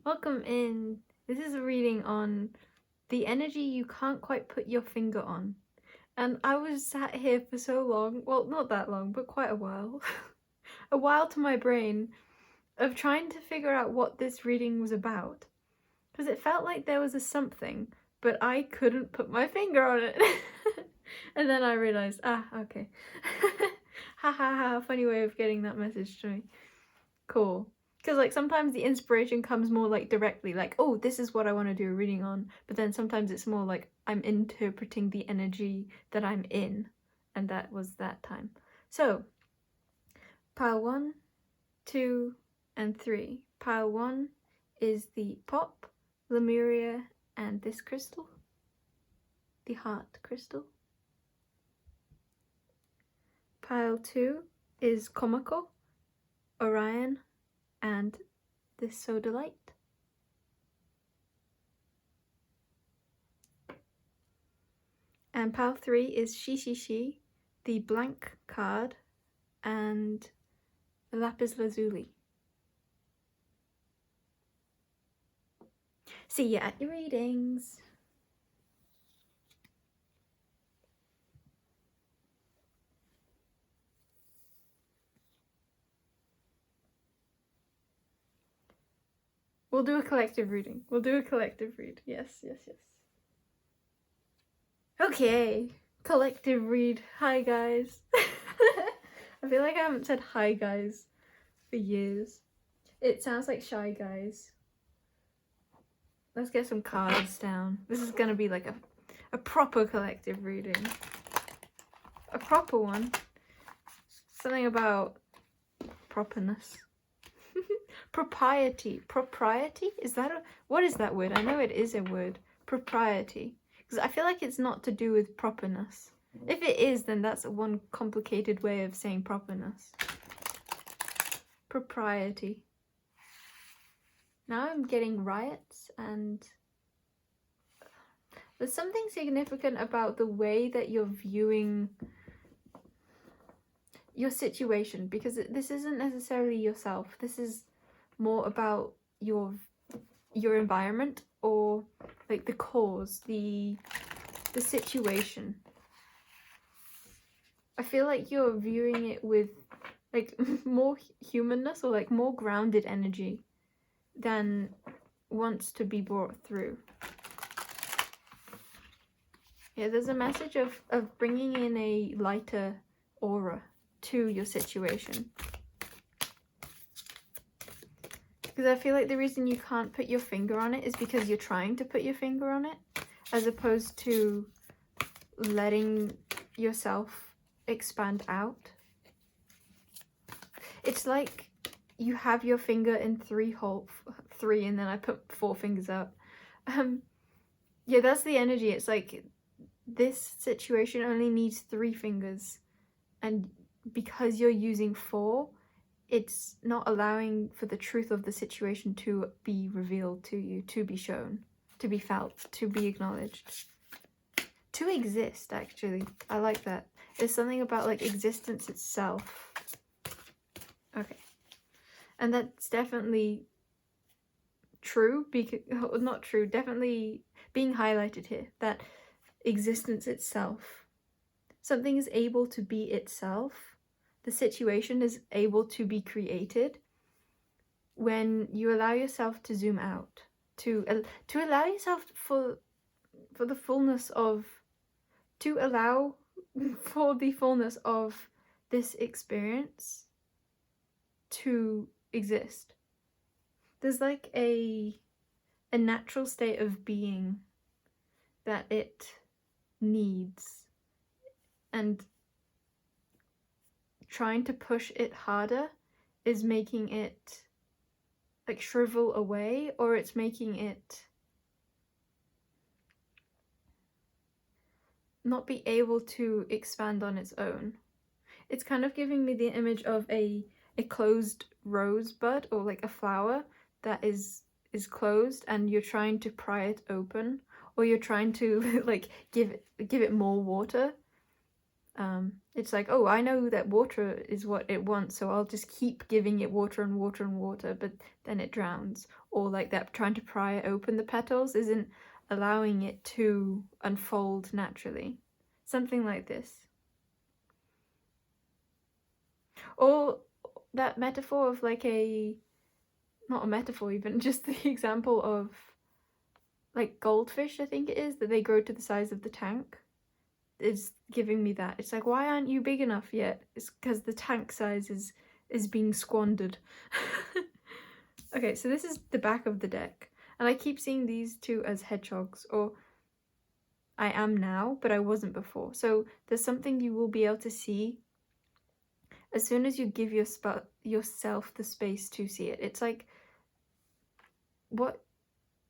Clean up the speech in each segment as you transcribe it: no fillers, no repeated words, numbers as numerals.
Welcome in. This is a reading on the energy you can't quite put your finger on. And I was sat here for so long, well, not that long, but quite a while. A while to my brain of trying to figure out what this reading was about. Because it felt like there was a something, but I couldn't put my finger on it. And then I realized, okay. Ha ha ha, funny way of getting that message to me. Cool. Because like sometimes the inspiration comes more like directly, like, oh, this is what I want to do a reading on. But then sometimes it's more like I'm interpreting the energy that I'm in. And that was that time. So, pile 1, 2, and 3. Pile 1 is the pop, Lemuria, and this crystal, the heart crystal. Pile 2 is Komako, Orion, and this sodalite. And pile 3 is Shishishi, the blank card, and the lapis lazuli. See you at your readings. We'll do a collective reading. We'll do a collective read. Yes. Okay, collective read. Hi, guys. I feel like I haven't said hi, guys, for years. It sounds like shy guys. Let's get some cards down. This is gonna be like a proper collective reading. A proper one. Something about properness. Propriety. Propriety? Is that a... What is that word? I know it is a word. Propriety. Because I feel like it's not to do with properness. If it is, then that's one complicated way of saying properness. Propriety. Now I'm getting riots, and there's something significant about the way that you're viewing your situation, because this isn't necessarily yourself. This is more about your environment, or like the cause, the situation. I feel like you're viewing it with like more humanness, or like more grounded energy than wants to be brought through. Yeah, there's a message of bringing in a lighter aura to your situation. Because I feel like the reason you can't put your finger on it is because you're trying to put your finger on it, as opposed to letting yourself expand out. It's like you have your finger in three, and then I put 4 fingers up. Yeah, that's the energy. It's like this situation only needs 3 fingers, and because you're using 4, it's not allowing for the truth of the situation to be revealed to you, to be shown, to be felt, to be acknowledged, to exist. Actually, I like that. There's something about like existence itself. Okay, and that's definitely true, because not true, definitely being highlighted here, that existence itself, something is able to be itself. The situation is able to be created when you allow yourself to zoom out, to allow yourself for the fullness of, to allow for the fullness of this experience to exist. There's like a natural state of being that it needs, and trying to push it harder is making it like shrivel away, or it's making it not be able to expand on its own. It's kind of giving me the image of a closed rosebud, or like a flower that is closed, and you're trying to pry it open, or you're trying to like give it more water, It's like, oh, I know that water is what it wants, so I'll just keep giving it water and water and water, but then it drowns. Or like that trying to pry open the petals isn't allowing it to unfold naturally. Something like this. Or that metaphor of like not a metaphor even, just the example of like goldfish, I think it is, that they grow to the size of the tank. Is giving me that. It's like, why aren't you big enough yet? It's because the tank size is being squandered. Okay, so this is the back of the deck, and I keep seeing these two as hedgehogs, or I am now, but I wasn't before. So there's something you will be able to see as soon as you give yourself the space to see it. It's like what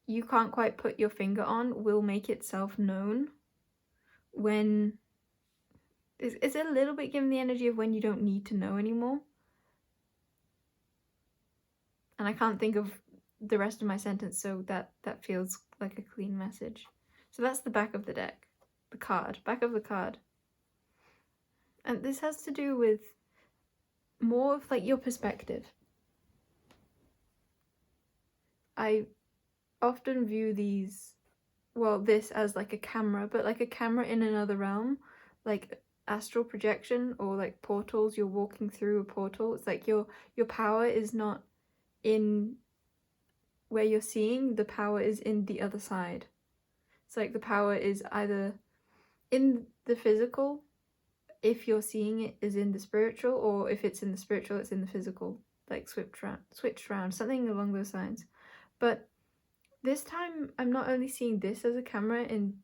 you can't quite put your finger on will make itself known when it's a little bit given the energy of when you don't need to know anymore. And I can't think of the rest of my sentence, so that feels like a clean message. So that's the back of the deck, the card, back of the card. And this has to do with more of like your perspective. I often view this as like a camera, but like a camera in another realm, like astral projection or like portals. You're walking through a portal. It's like your power is not in where you're seeing, the power is in the other side. It's like the power is either in the physical, if you're seeing it is in the spiritual, or if it's in the spiritual, it's in the physical, like switched around, something along those lines. But this time, I'm not only seeing this as a camera in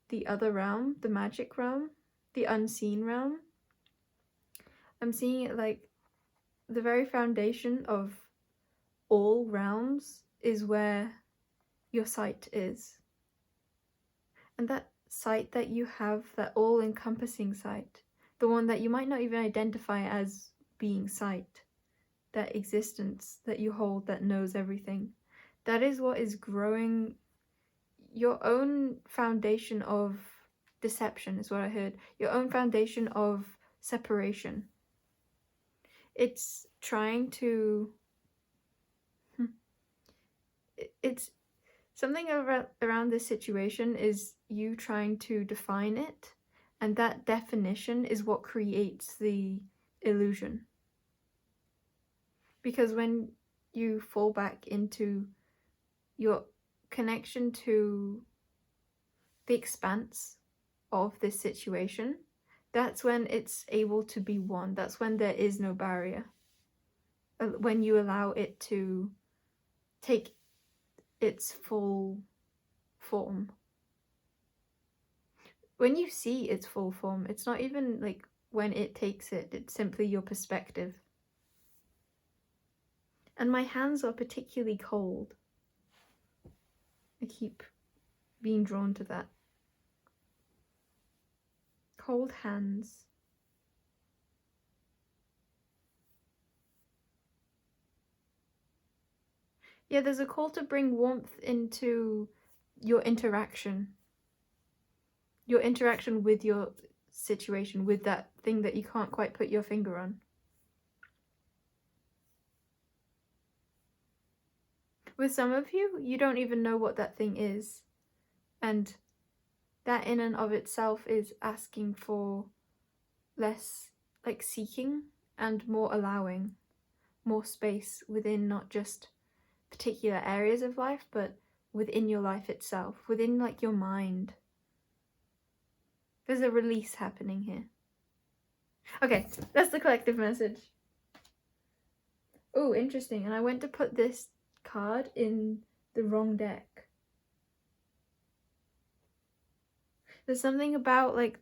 the other realm, the magic realm, the unseen realm. I'm seeing it like the very foundation of all realms is where your sight is. And that sight that you have, that all-encompassing sight, the one that you might not even identify as being sight, that existence that you hold that knows everything, that is what is growing your own foundation of deception, is what I heard. Your own foundation of separation. It's trying to... It's something around this situation is you trying to define it, and that definition is what creates the illusion. Because when you fall back into your connection to the expanse of this situation, that's when it's able to be one. That's when there is no barrier. When you allow it to take its full form. When you see its full form, it's not even like when it takes it, it's simply your perspective. And my hands are particularly cold. I keep being drawn to that. Cold hands. Yeah, there's a call to bring warmth into your interaction. Your interaction with your situation, with that thing that you can't quite put your finger on. With some of you, you don't even know what that thing is. And that in and of itself is asking for less like seeking and more allowing, more space within not just particular areas of life, but within your life itself, within like your mind. There's a release happening here. Okay, that's the collective message. Oh, interesting. And I went to put this card in the wrong deck. There's something about like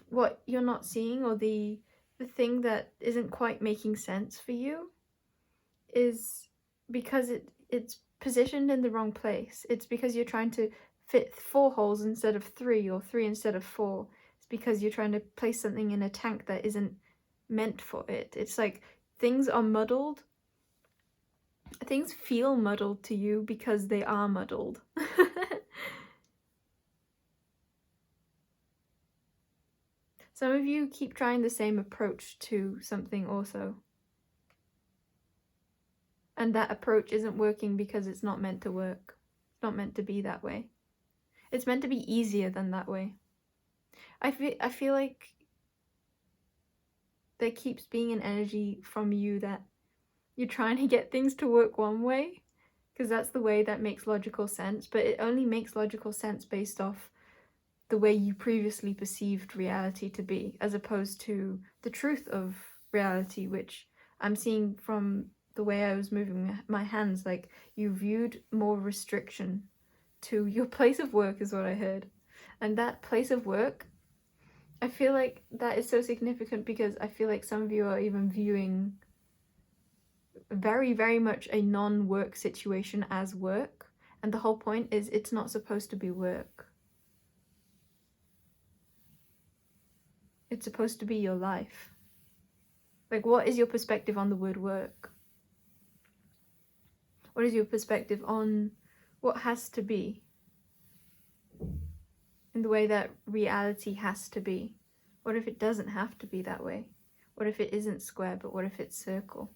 what you're not seeing, or the thing that isn't quite making sense for you, is because it's positioned in the wrong place. It's because you're trying to fit 4 holes instead of 3, or 3 instead of 4. It's because you're trying to place something in a tank that isn't meant for it. It's like things are muddled. Things feel muddled to you because they are muddled. Some of you keep trying the same approach to something also. And that approach isn't working because it's not meant to work. It's not meant to be that way. It's meant to be easier than that way. I feel like there keeps being an energy from you that you're trying to get things to work one way, because that's the way that makes logical sense, but it only makes logical sense based off the way you previously perceived reality to be, as opposed to the truth of reality, which I'm seeing from the way I was moving my hands. Like, you viewed more restriction to your place of work, is what I heard. And that place of work, I feel like that is so significant, because I feel like some of you are even viewing very, very much a non-work situation as work. And the whole point is it's not supposed to be work. It's supposed to be your life. Like, what is your perspective on the word work? What is your perspective on what has to be? In the way that reality has to be. What if it doesn't have to be that way? What if it isn't square, but what if it's circle?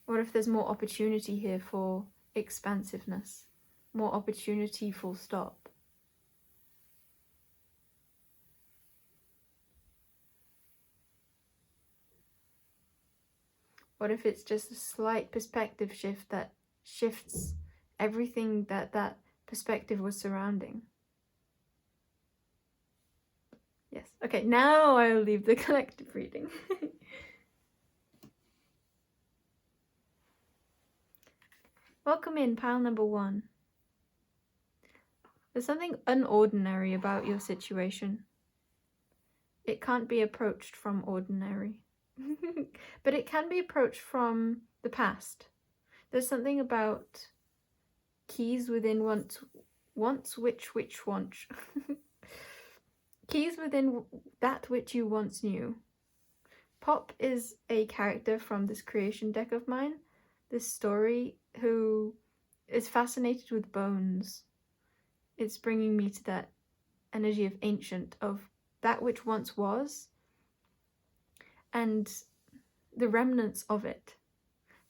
What if there's more opportunity here for expansiveness? More opportunity, full stop. What if it's just a slight perspective shift that shifts everything that that perspective was surrounding? Yes. Okay, now I'll leave the collective reading. Welcome in, pile number 1. There's something unordinary about your situation. It can't be approached from ordinary. But it can be approached from the past. There's something about keys within keys within that which you once knew. Pop is a character from this creation deck of mine, this story, who is fascinated with bones. It's bringing me to that energy of ancient, of that which once was, and the remnants of it.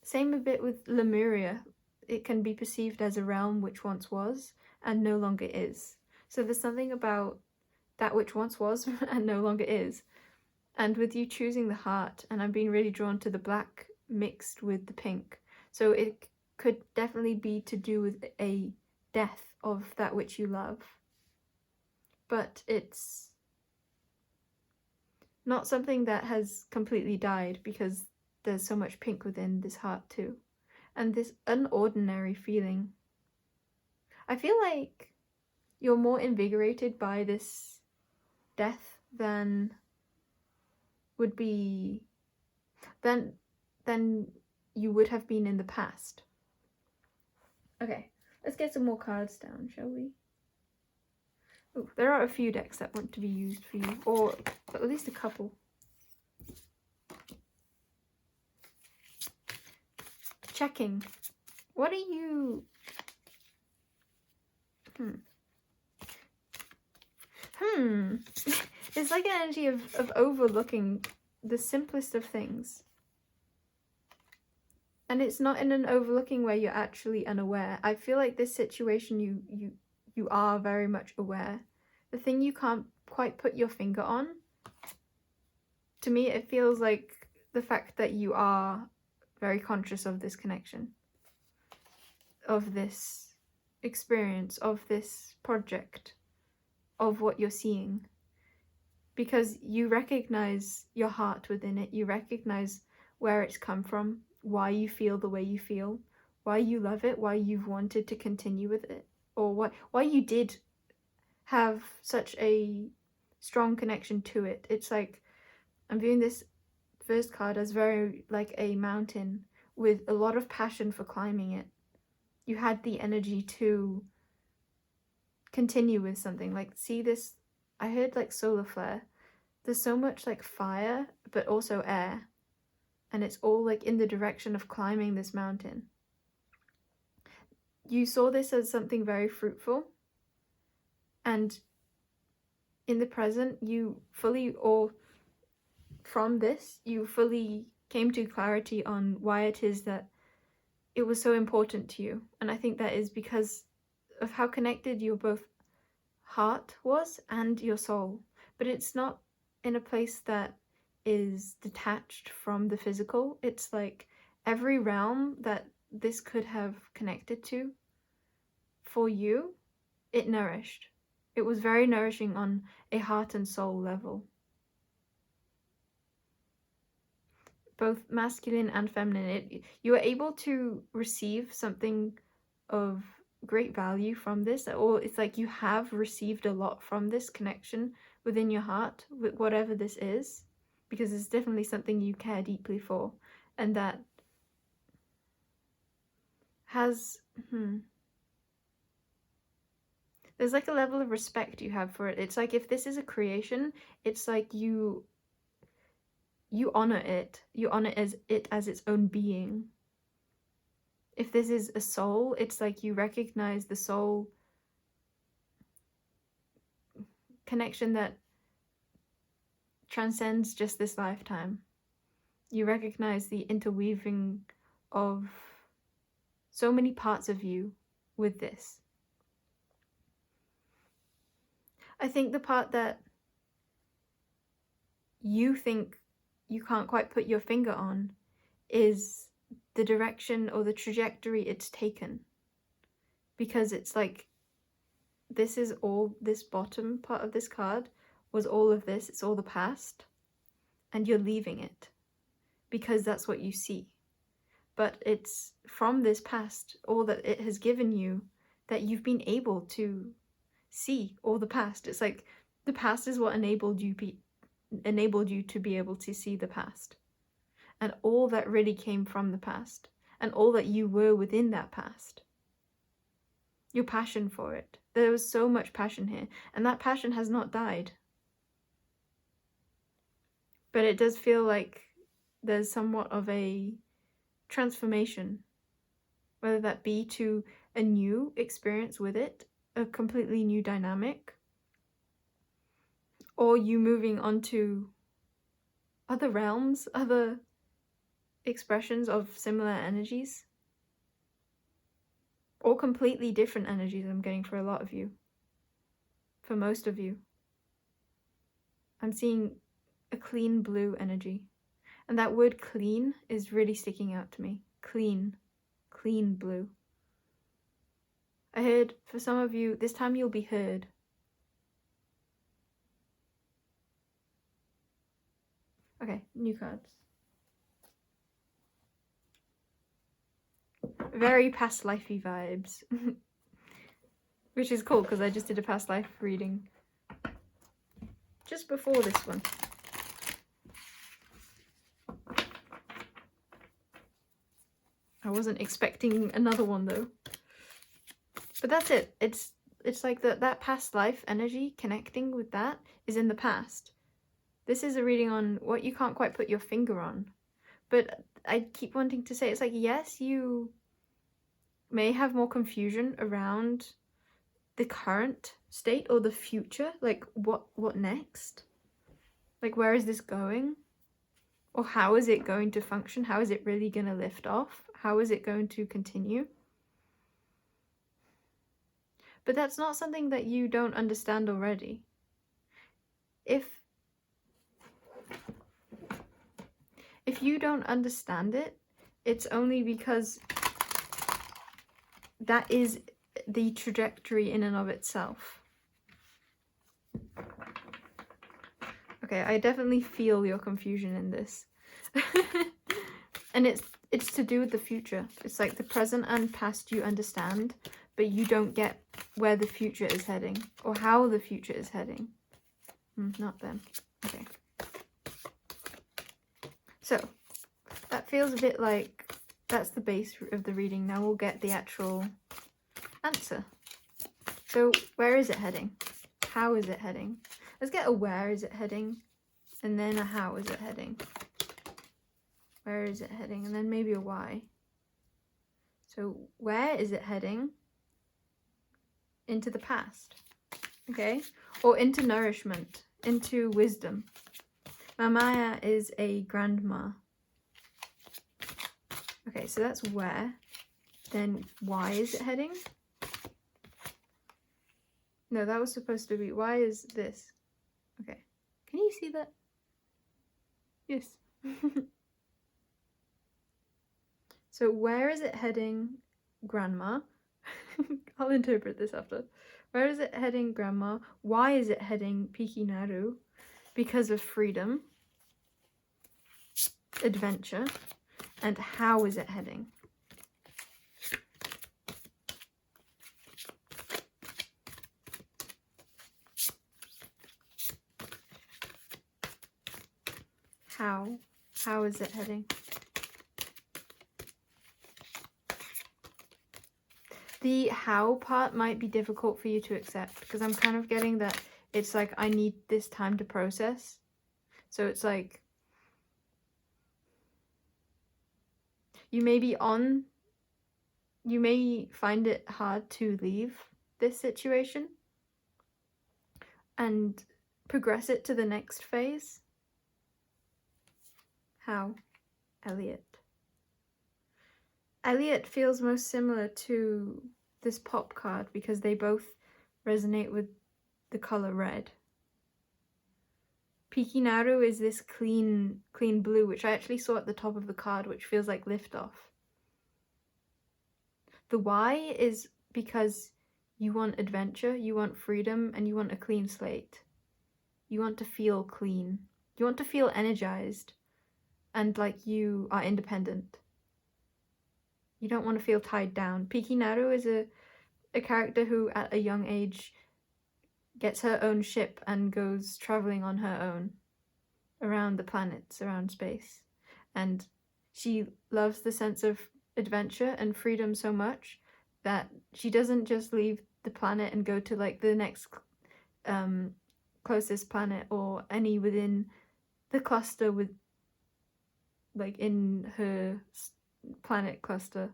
Same a bit with Lemuria. It can be perceived as a realm which once was and no longer is. So there's something about that which once was and no longer is. And with you choosing the heart, and I'm being really drawn to the black mixed with the pink. So it could definitely be to do with a death of that which you love. But it's not something that has completely died, because there's so much pink within this heart too. And this unordinary feeling. I feel like you're more invigorated by this death than would be than you would have been in the past. Okay, let's get some more cards down, shall we? Oh, there are a few decks that want to be used for you, or at least a couple. Checking. What are you... It's like an energy of overlooking the simplest of things. And it's not in an overlooking where you're actually unaware. I feel like this situation you are very much aware. The thing you can't quite put your finger on, to me it feels like the fact that you are very conscious of this connection, of this experience, of this project, of what you're seeing. Because you recognize your heart within it, you recognize where it's come from, why you feel the way you feel, why you love it, why you've wanted to continue with it, or why you did have such a strong connection to it. It's like, I'm viewing this first card as very like a mountain with a lot of passion for climbing it. You had the energy to continue with something. Like, see this, I heard like solar flare. There's so much like fire, but also air. And it's all like in the direction of climbing this mountain. You saw this as something very fruitful. And in the present, you fully, or from this, you fully came to clarity on why it is that it was so important to you. And I think that is because of how connected your both heart was and your soul. But it's not in a place that is detached from the physical. It's like every realm that this could have connected to, for you, it nourished. It was very nourishing on a heart and soul level. Both masculine and feminine. You are able to receive something of great value from this, or it's like you have received a lot from this connection within your heart, with whatever this is, because it's definitely something you care deeply for, and that has there's like a level of respect you have for it. It's like if this is a creation, it's like you honor it. You honor it as its own being. If this is a soul, it's like you recognize the soul connection that transcends just this lifetime. You recognize the interweaving of so many parts of you with this. I think the part that you think you can't quite put your finger on is the direction or the trajectory it's taken. Because it's like, this is all, this bottom part of this card was all of this, it's all the past, and you're leaving it because that's what you see. But it's from this past, all that it has given you, that you've been able to see all the past. It's like the past is what enabled you to be able to see the past, and all that really came from the past, and all that you were within that past. Your passion for it. There was so much passion here, and that passion has not died. But it does feel like there's somewhat of a transformation, whether that be to a new experience with it, a completely new dynamic, or you moving on to other realms, other expressions of similar energies, or completely different energies. I'm getting for a lot of you, for most of you. I'm seeing a clean blue energy, and that word clean is really sticking out to me. Clean blue. I heard, for some of you, this time you'll be heard. Okay, new cards. Very past lifey vibes. Which is cool because I just did a past life reading just before this one. I wasn't expecting another one though. But that's it. It's like that past life energy connecting with that is in the past. This is a reading on what you can't quite put your finger on. But I keep wanting to say, it's like, yes, you may have more confusion around the current state or the future. Like, what next? Like, where is this going? Or how is it going to function? How is it really going to lift off? How is it going to continue? But that's not something that you don't understand already. If you don't understand it, it's only because that is the trajectory in and of itself. Okay, I definitely feel your confusion in this. And it's to do with the future. It's like the present and past you understand, but you don't get where the future is heading or how the future is heading. Not them. Okay. So, that feels a bit like that's the base of the reading. Now we'll get the actual answer. So, where is it heading? How is it heading? Let's get a where is it heading, and then a how is it heading. Where is it heading? And then maybe a why. So, where is it heading? Into the past. okay? Or into nourishment, into wisdom. Mamaya is a grandma. Okay, so that's where. Then why is it heading? No, that was supposed to be, why is this? Okay, can you see that? Yes. So where is it heading, grandma? I'll interpret this after. Where is it heading, grandma? Why is it heading, Pikinaru? Because of freedom, adventure, and how is it heading? How is it heading? The how part might be difficult for you to accept, because I'm kind of getting that it's like I need this time to process. So it's like you may find it hard to leave this situation and progress it to the next phase. How? Elliot. Elliot feels most similar to this pop card because they both resonate with the color red. Pikinaru is this clean blue, which I actually saw at the top of the card, which feels like liftoff. The why is because you want adventure, you want freedom, and you want a clean slate. You want to feel clean. You want to feel energized and like you are independent. You don't want to feel tied down. Pikinaru is a character who at a young age gets her own ship and goes traveling on her own around the planets, around space. And she loves the sense of adventure and freedom so much that she doesn't just leave the planet and go to like the next closest planet or any within the cluster with like in her planet cluster,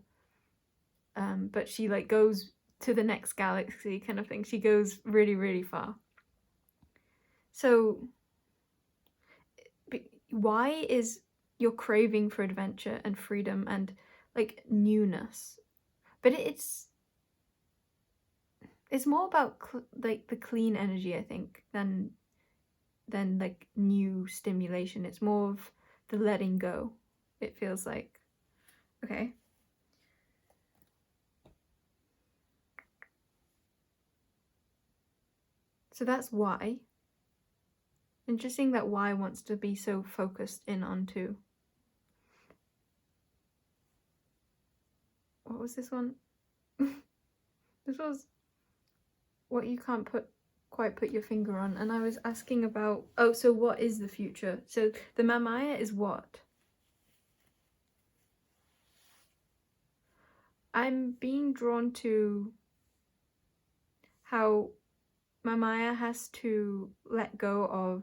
but she like goes to the next galaxy kind of thing. She goes really, really far. So why is your craving for adventure and freedom and like newness? But it's more about like the clean energy, I think, than like new stimulation. It's more of the letting go, it feels like. Okay. So that's why. Interesting that why wants to be so focused in onto. What was this one? This was what you can't quite put your finger on. And I was asking about, oh, so what is the future? So the Mamaya is what? I'm being drawn to how Mamaya has to let go of,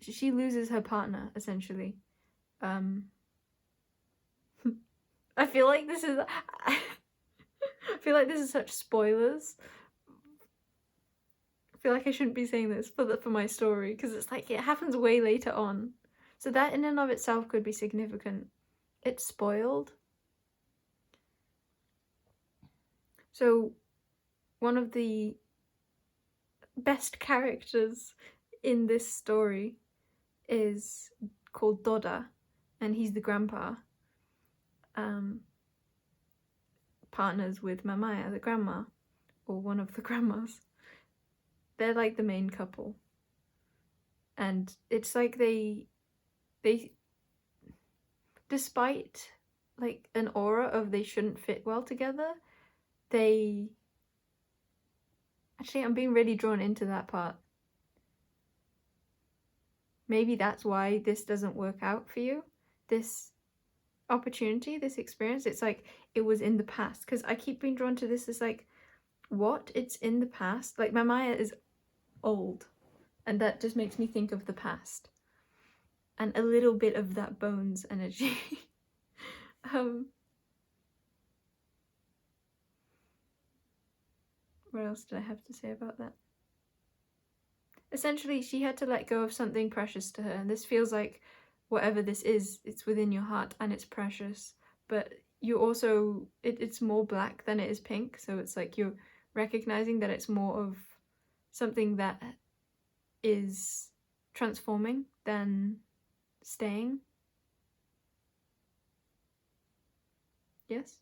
she loses her partner essentially. I feel like this is I feel like this is such spoilers. I feel like I shouldn't be saying this for my story because it's like it happens way later on. So that in and of itself could be significant. It's spoiled. So one of the best characters in this story is called Doda, and he's the grandpa. Partners with Mamaya, the grandma, or one of the grandmas. They're like the main couple. And it's like they despite like an aura of they shouldn't fit well together, they actually, I'm being really drawn into that part. Maybe that's why this doesn't work out for you. This opportunity, this experience, it's like it was in the past, because I keep being drawn to this. It's like, what? It's in the past? Like Mamaya is old, and that just makes me think of the past and a little bit of that bones energy. What else did I have to say about that? Essentially, she had to let go of something precious to her, and this feels like whatever this is, it's within your heart and it's precious, but you also, it's more black than it is pink, so it's like you're recognizing that it's more of something that is transforming than staying. Yes?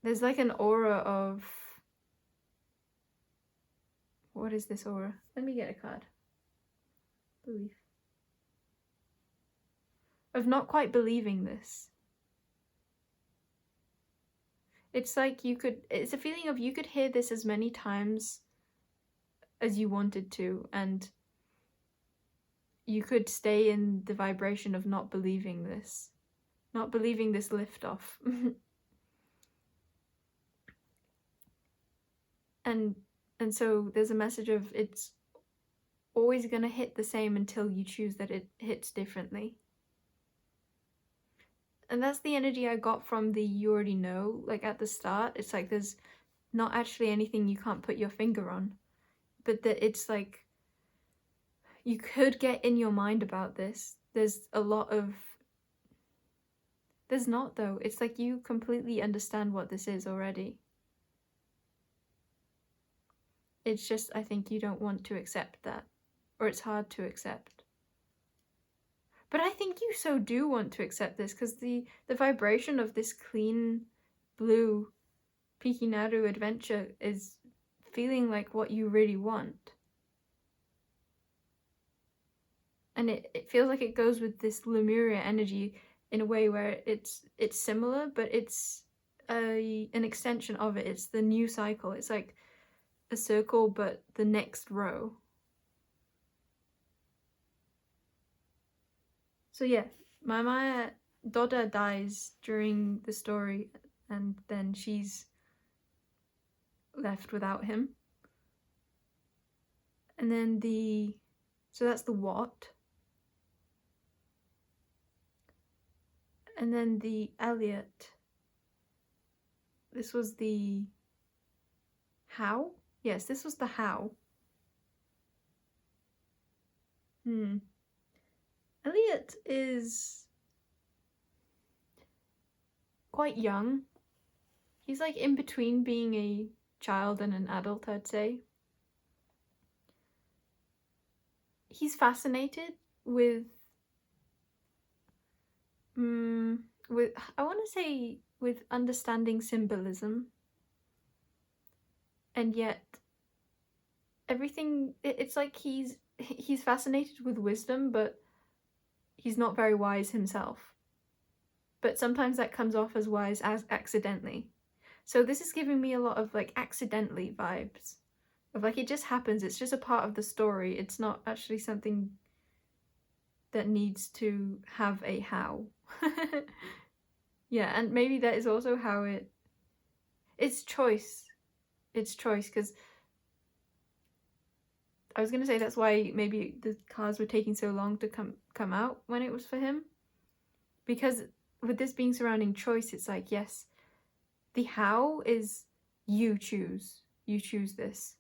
There's like an aura of... What is this aura? Let me get a card. Belief. Of not quite believing this. It's like you could... It's a feeling of you could hear this as many times as you wanted to, and you could stay in the vibration of not believing this. Not believing this liftoff. And so there's a message of it's always going to hit the same until you choose that it hits differently. And that's the energy I got from the you already know, like at the start. It's like there's not actually anything you can't put your finger on, but that it's like you could get in your mind about this. There's a lot of... There's not, though. It's like you completely understand what this is already. It's just, I think you don't want to accept that, or it's hard to accept. But I think you so do want to accept this, because the vibration of this clean blue Pikinaru adventure is feeling like what you really want. And it feels like it goes with this Lemuria energy in a way where it's similar, but it's an extension of it. It's the new cycle. It's like a circle, but the next row. So yeah, my Doda dies during the story, and then she's left without him. And then so that's the what. And then the Elliot. This was the how? Yes, this was the how. Elliot is quite young. He's like in between being a child and an adult, I'd say. He's fascinated with I want to say with understanding symbolism, and yet everything, it's like he's fascinated with wisdom, but he's not very wise himself. But sometimes that comes off as wise as accidentally. So this is giving me a lot of like accidentally vibes of like it just happens, it's just a part of the story, it's not actually something that needs to have a how. Yeah, and maybe that is also how it's choice. It's choice, because I was gonna say that's why maybe the cards were taking so long to come out when it was for him. Because with this being surrounding choice, it's like, yes, the how is you choose. You choose this.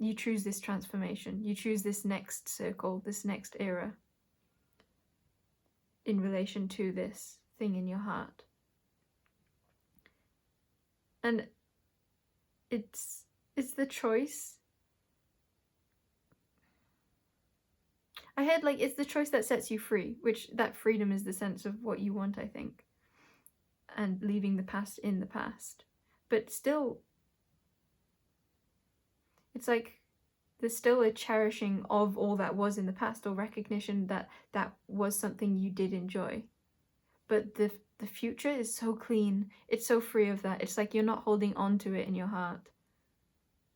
You choose this transformation. You choose this next circle, this next era in relation to this thing in your heart. And it's the choice. I heard like it's the choice that sets you free, which that freedom is the sense of what you want, I think. And leaving the past in the past. But still, it's like there's still a cherishing of all that was in the past, or recognition that that was something you did enjoy. But the future is so clean. It's so free of that. It's like you're not holding on to it in your heart.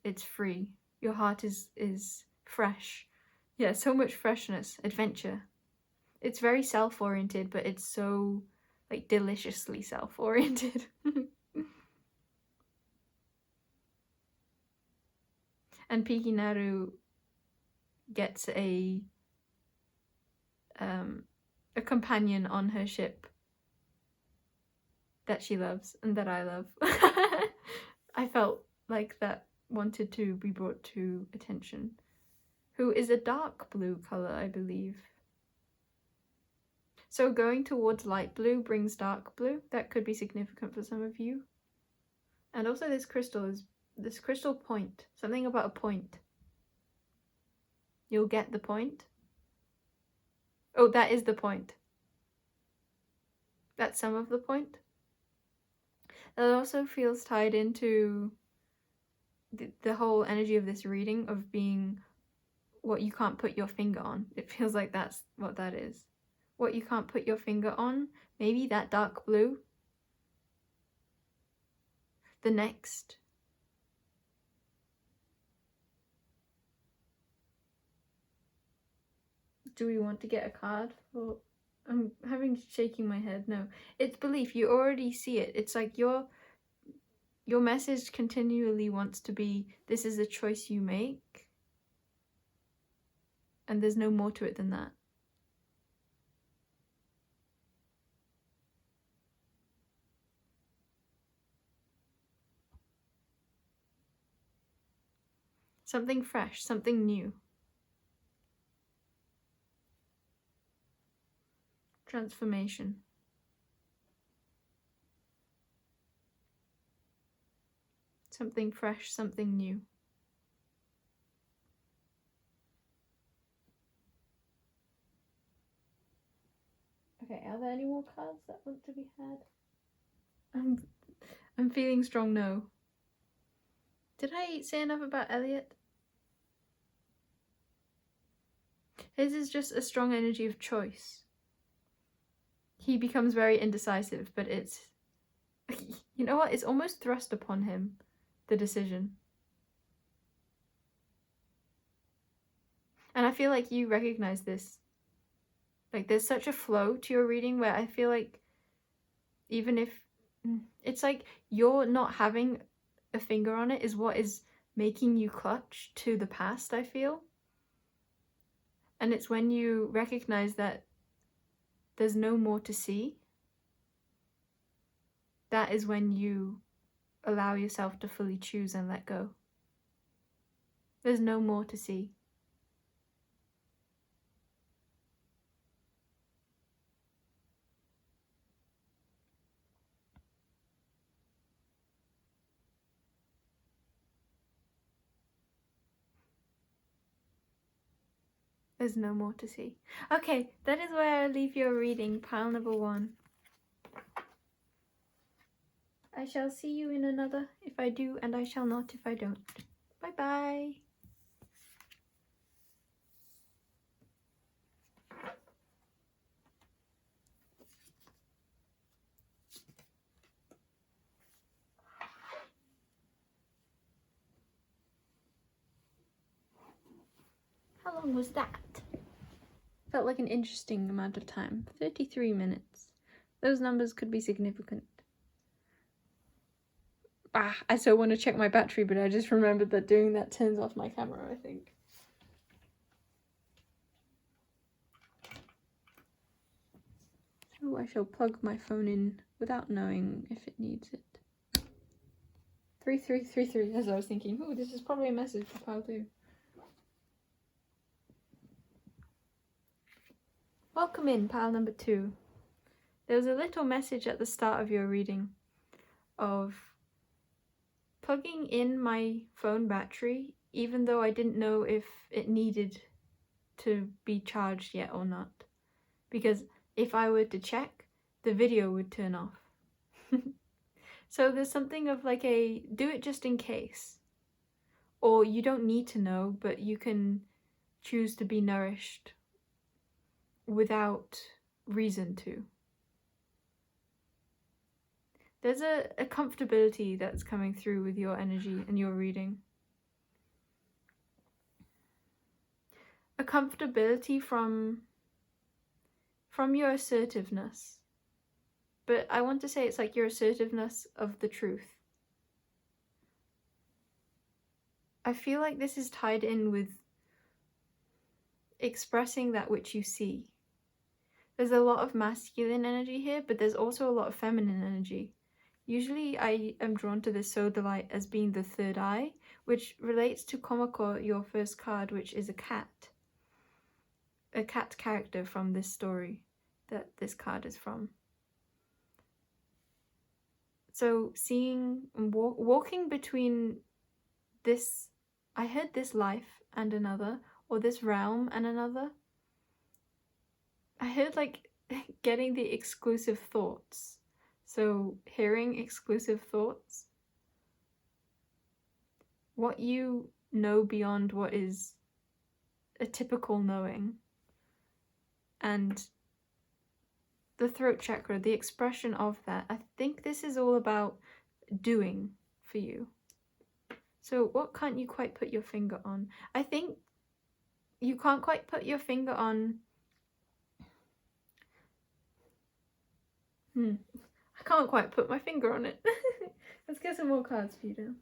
It's free. Your heart is fresh. Yeah, so much freshness, adventure. It's very self-oriented, but it's so like deliciously self-oriented. And Pikinaru gets a companion on her ship that she loves and that I love. I felt like that wanted to be brought to attention. Who is a dark blue colour, I believe. So going towards light blue brings dark blue. That could be significant for some of you. And also this crystal point. Something about a point. You'll get the point. Oh, that is the point. That's some of the point. That also feels tied into the whole energy of this reading of being what you can't put your finger on. It feels like that's what that is. What you can't put your finger on. Maybe that dark blue. The next. Do we want to get a card? Or I'm shaking my head. No, it's belief. You already see it. It's like your message continually wants to be, this is a choice you make. And there's no more to it than that. Something fresh, something new. Transformation. Something fresh, something new. Okay, are there any more cards that want to be had? I'm feeling strong no. Did I say enough about Elliot? His is just a strong energy of choice. He becomes very indecisive, but it's... You know what? It's almost thrust upon him, the decision. And I feel like you recognize this. Like, there's such a flow to your reading where I feel like even if... It's like you're not having a finger on it is what is making you clutch to the past, I feel. And it's when you recognize that there's no more to see, that is when you allow yourself to fully choose and let go. There's no more to see. There's no more to see. Okay, that is where I leave your reading, pile number 1. I shall see you in another if I do, and I shall not if I don't. Bye bye. How long was that? Felt like an interesting amount of time. 33 minutes. Those numbers could be significant. I so want to check my battery, but I just remembered that doing that turns off my camera, I think. So I shall plug my phone in without knowing if it needs it. 3333, as I was thinking. Oh, this is probably a message for pile 2. Welcome in, pile number 2. There was a little message at the start of your reading of plugging in my phone battery, even though I didn't know if it needed to be charged yet or not. Because if I were to check, the video would turn off. So there's something of like a do it just in case. Or you don't need to know, but you can choose to be nourished without reason to. There's a comfortability that's coming through with your energy and your reading. A comfortability from your assertiveness. But I want to say it's like your assertiveness of the truth. I feel like this is tied in with expressing that which you see. There's a lot of masculine energy here, but there's also a lot of feminine energy. Usually I am drawn to this sodalite as being the third eye, which relates to Komako, your first card, which is a cat character from this story that this card is from. So seeing and walking between this, I heard this life and another, or this realm and another. I heard like getting the exclusive thoughts. So hearing exclusive thoughts. What you know beyond what is a typical knowing. And the throat chakra, the expression of that. I think this is all about doing for you. So what can't you quite put your finger on? I think you can't quite put your finger on... I can't quite put my finger on it. Let's get some more cards for you now.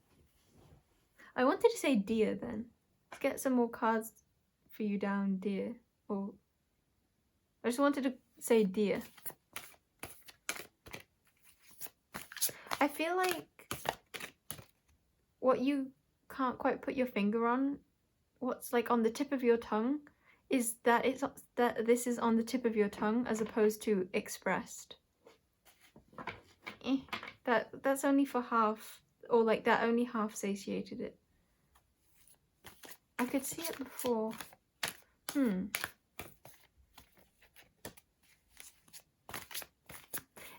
I wanted to say deer then. Let's get some more cards for you down, deer. Or I just wanted to say deer. I feel like what you can't quite put your finger on, what's like on the tip of your tongue, is that this is on the tip of your tongue as opposed to expressed. That's only for half, or like that only half satiated it. I could see it before.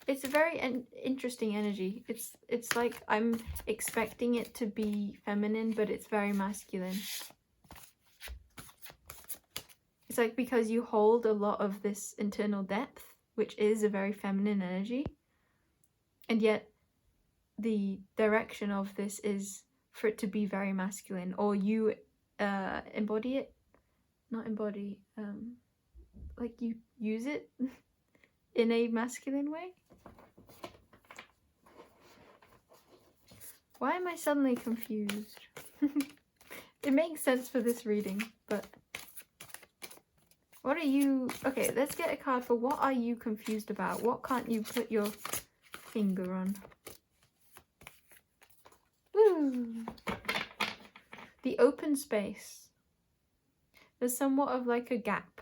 It's a very interesting energy. It's like I'm expecting it to be feminine, but it's very masculine. It's like because you hold a lot of this internal depth, which is a very feminine energy, and yet the direction of this is for it to be very masculine, or you embody it, not embody, like you use it in a masculine way. Why am I suddenly confused? It makes sense for this reading, but what are you... Okay, let's get a card for what are you confused about? What can't you put your finger on? Woo! The open space. There's somewhat of like a gap.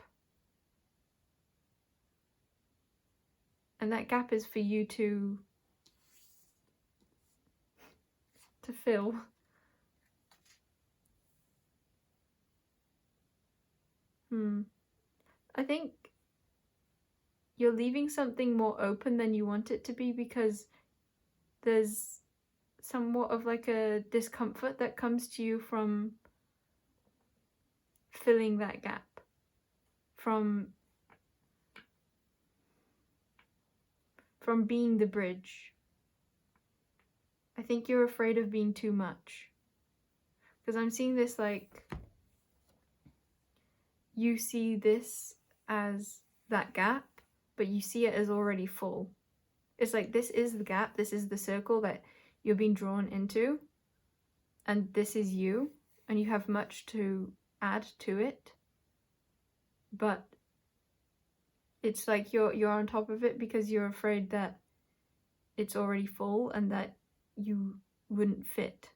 And that gap is for you to fill. I think you're leaving something more open than you want it to be because there's somewhat of like a discomfort that comes to you from filling that gap, from being the bridge. I think you're afraid of being too much, because I'm seeing this like you see this as that gap, but you see it as already full. It's like this is the gap, this is the circle that you're being drawn into, and this is you, and you have much to add to it, but it's like you're on top of it because you're afraid that it's already full and that you wouldn't fit,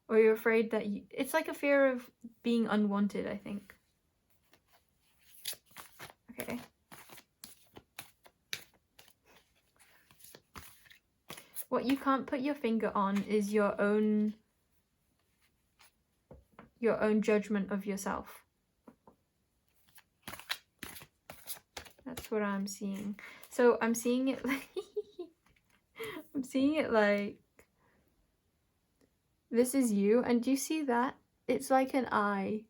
or you're afraid that it's like a fear of being unwanted, I think. Okay. What you can't put your finger on is your own judgment of yourself. That's what I'm seeing. So I'm seeing it like I'm seeing it like this is you, and do you see that? It's like an eye,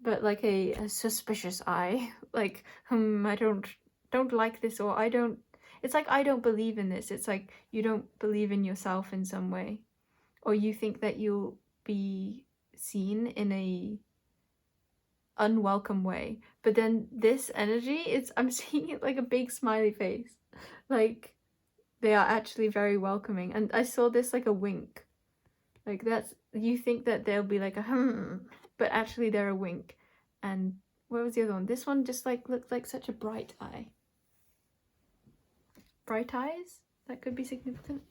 but like a suspicious eye. Like, I don't like this, or I don't... It's like I don't believe in this. It's like you don't believe in yourself in some way, or you think that you'll be seen in a unwelcome way. But then this energy, I'm seeing it like a big smiley face. Like they are actually very welcoming, and I saw this like a wink. Like that's, you think that they'll be like a but actually they're a wink. And where was the other one? This one just like looked like such a bright eye. Bright eyes? that could be significant.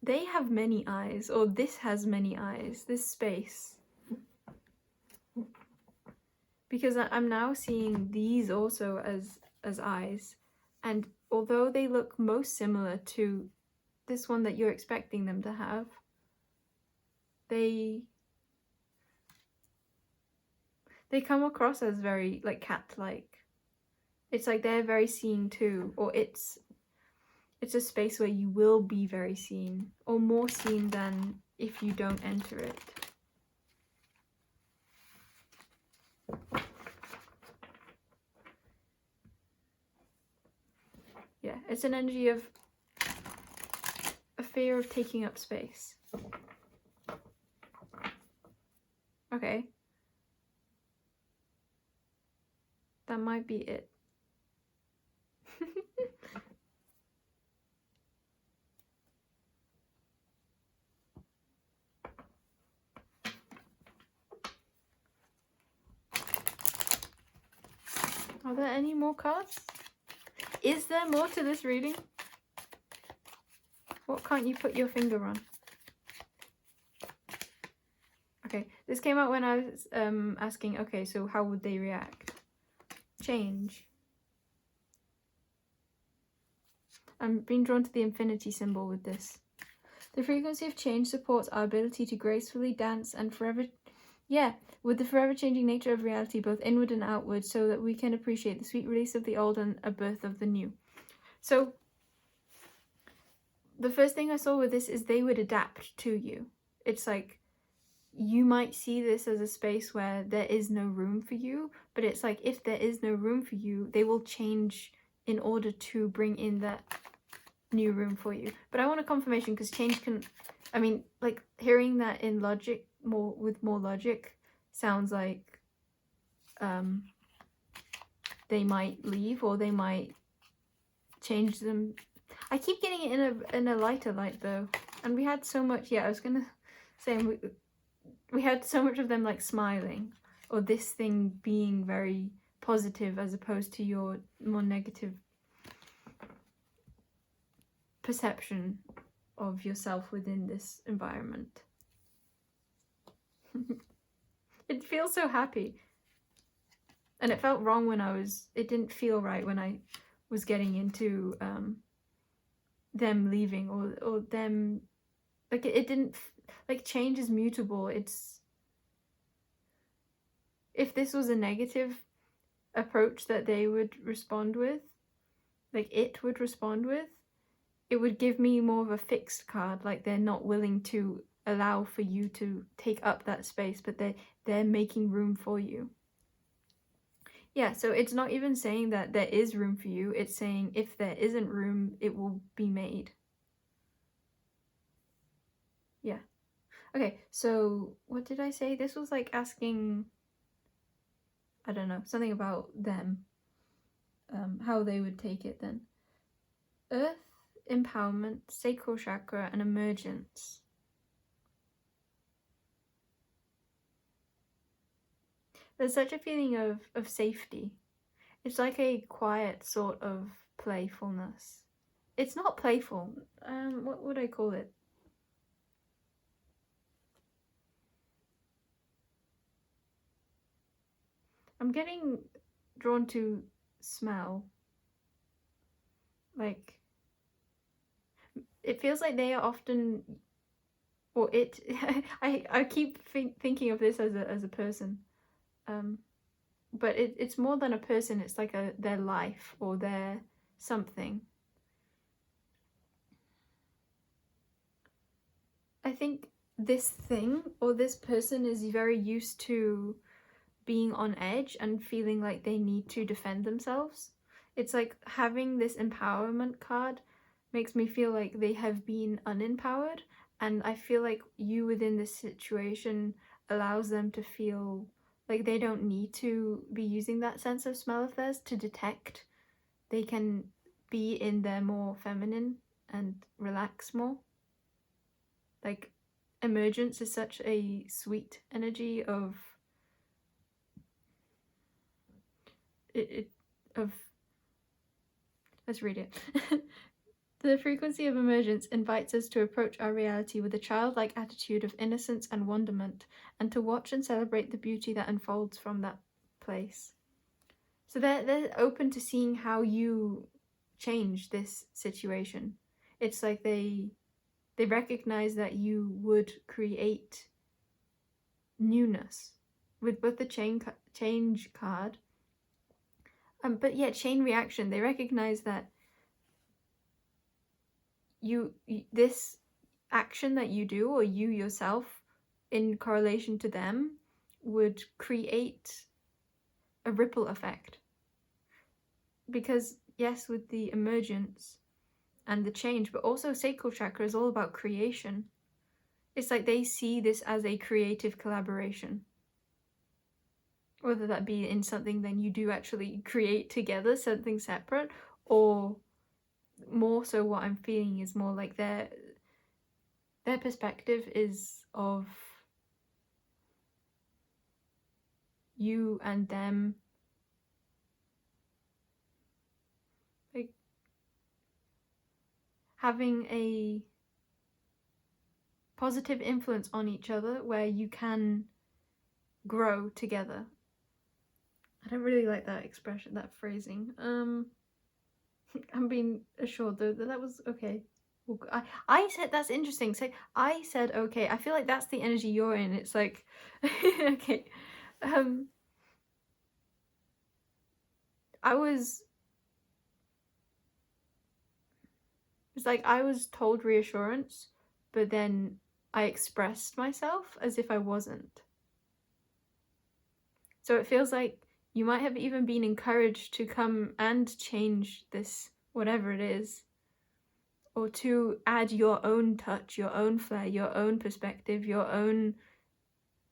They have many eyes, or this has many eyes, this space. Because I'm now seeing these also as eyes. And although they look most similar to this one that you're expecting them to have, they come across as very like cat-like. It's like they're very seen too, or it's a space where you will be very seen, or more seen than if you don't enter it. Yeah, it's an energy of a fear of taking up space. Okay. That might be it. Are there any more cards? Is there more to this reading? What can't you put your finger on? Okay, this came out when I was asking, okay, so how would they react? Change. I'm being drawn to the infinity symbol with this. The frequency of change supports our ability to gracefully dance and forever... Yeah, with the forever changing nature of reality, both inward and outward, so that we can appreciate the sweet release of the old and a birth of the new. So, the first thing I saw with this is they would adapt to you. It's like, you might see this as a space where there is no room for you, but it's like, if there is no room for you, they will change in order to bring in that new room for you. But I want a confirmation, because change can... I mean, like, hearing that in logic, with more logic, sounds like they might leave, or they might change them. I keep getting it in a lighter light though, and we had so much. Yeah, I was gonna say we had so much of them like smiling, or this thing being very positive as opposed to your more negative perception of yourself within this environment. It feels so happy, and it felt wrong when it didn't feel right when I was getting into them leaving, or them, like, it didn't, like, change is mutable. It's, if this was a negative approach that they would respond with, like it would respond with, it would give me more of a fixed card, like they're not willing to allow for you to take up that space, but they're making room for you. Yeah, so it's not even saying that there is room for you, it's saying if there isn't room, it will be made. Yeah. Okay, so what did I say? This was like asking, I don't know, something about them, how they would take it then. Earth, empowerment, sacral chakra, and emergence. There's such a feeling of safety. It's like a quiet sort of playfulness. It's not playful. What would I call it? I'm getting drawn to smell. Like, it feels like they are often, or it, I keep thinking of this as a person. But it's more than a person, it's like their life, or their something. I think this thing, or this person, is very used to being on edge and feeling like they need to defend themselves. It's like having this empowerment card makes me feel like they have been unempowered, and I feel like you within this situation allows them to feel like they don't need to be using that sense of smell of theirs to detect. They can be in their more feminine and relax more. Like, emergence is such a sweet energy of let's read it. The frequency of emergence invites us to approach our reality with a childlike attitude of innocence and wonderment, and to watch and celebrate the beauty that unfolds from that place. So they're open to seeing how you change this situation. It's like they recognize that you would create newness with both the change card, but yeah, chain reaction. They recognize that you this action that you do, or you yourself in correlation to them, would create a ripple effect. Because yes, with the emergence and the change, but also sacral chakra is all about creation. It's like they see this as a creative collaboration, whether that be in something then you do actually create together, something separate, or more so what I'm feeling is more like their perspective is of you and them like having a positive influence on each other where you can grow together. I don't really like that expression, that phrasing. I'm being assured though that was okay. I said that's interesting. So I said okay. I feel like that's the energy you're in. It's like okay. It's like I was told reassurance, but then I expressed myself as if I wasn't. So it feels like you might have even been encouraged to come and change this, whatever it is, or to add your own touch, your own flair, your own perspective, your own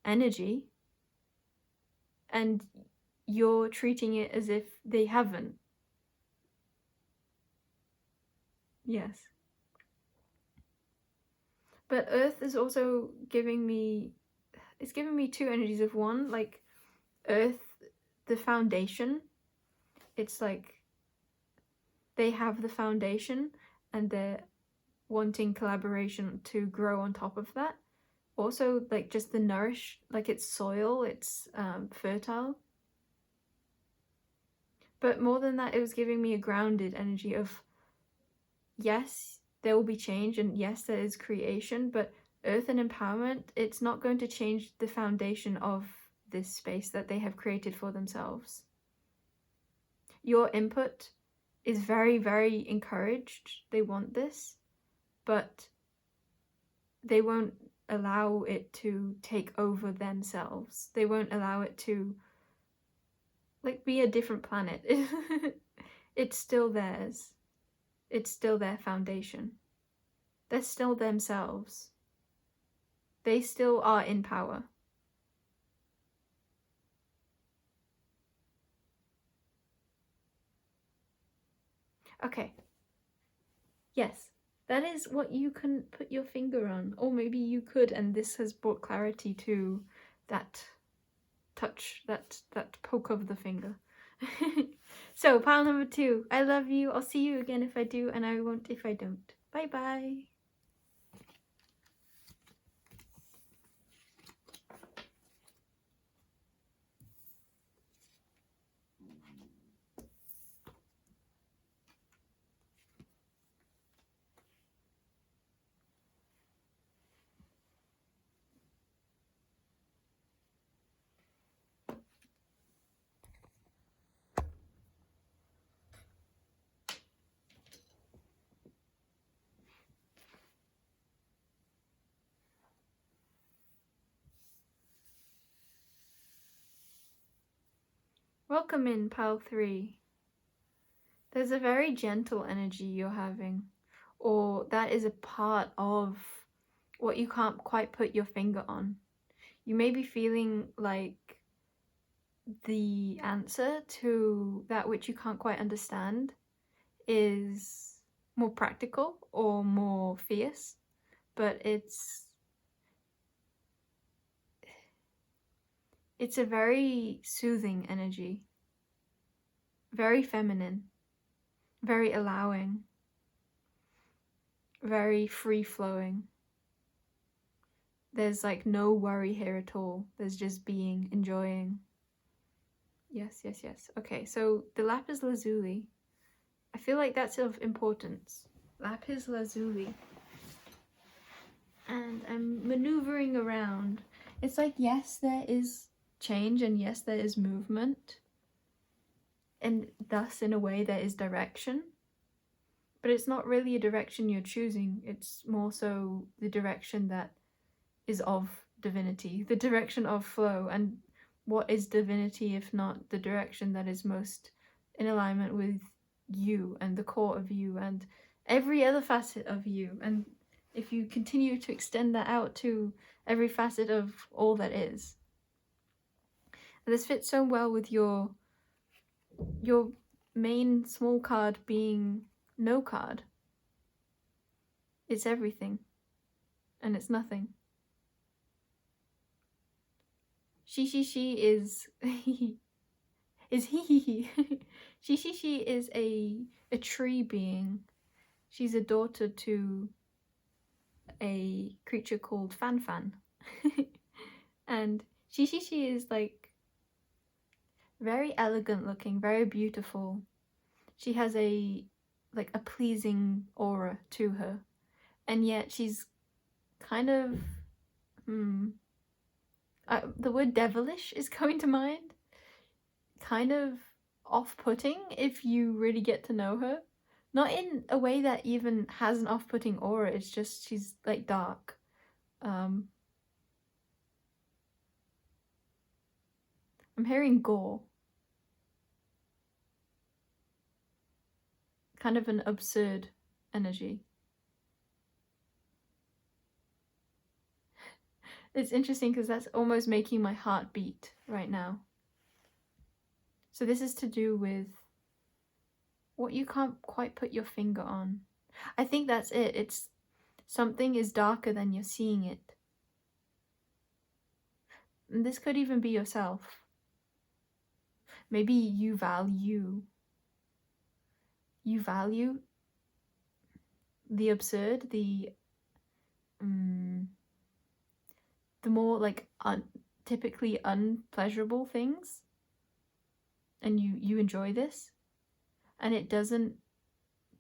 energy, and you're treating it as if they haven't. Yes. But Earth is also giving me, it's giving me two energies of one, like Earth, the foundation. It's like they have the foundation and they're wanting collaboration to grow on top of that. Also, like just the nourish, like it's soil, it's fertile. But more than that, it was giving me a grounded energy of, yes, there will be change, and yes, there is creation, but Earth and empowerment, it's not going to change the foundation of this space that they have created for themselves. Your input is very, very encouraged. They want this, but they won't allow it to take over themselves. They won't allow it to like be a different planet. It's still theirs. It's still their foundation. They're still themselves. They still are in power. Okay. Yes, that is what you can put your finger on. Or maybe you could, and this has brought clarity to that touch, that poke of the finger. So, pile number 2. I love you. I'll see you again if I do, and I won't if I don't. Bye-bye. Welcome in, pile 3. There's a very gentle energy you're having, or that is a part of what you can't quite put your finger on. You may be feeling like the answer to that which you can't quite understand is more practical or more fierce, but it's a very soothing energy. very feminine, very allowing, very free-flowing. There's like no worry here at all. There's just being, enjoying. Yes, yes, yes. Okay, so the lapis lazuli, I feel like that's of importance. Lapis lazuli. And I'm maneuvering around. It's like, yes, there is change, and yes, there is movement. And thus, in a way, there is direction. But it's not really a direction you're choosing. It's more so the direction that is of divinity, the direction of flow. And what is divinity if not the direction that is most in alignment with you and the core of you and every other facet of you? And if you continue to extend that out to every facet of all that is. And this fits so well with your main small card being no card. It's everything and it's nothing. She is is he. She is a tree being. She's a daughter to a creature called Fan. And she is like very elegant looking, very beautiful. She has a pleasing aura to her, and yet she's kind of the word devilish is coming to mind. Kind of off-putting if you really get to know her. Not in a way that even has an off-putting aura, it's just she's like dark. I'm hearing gore. Kind of an absurd energy. It's interesting because that's almost making my heart beat right now. So this is to do with what you can't quite put your finger on. I think that's it. It's something is darker than you're seeing it. And this could even be yourself. Maybe you value the absurd, the more like typically unpleasurable things, and you enjoy this, and it doesn't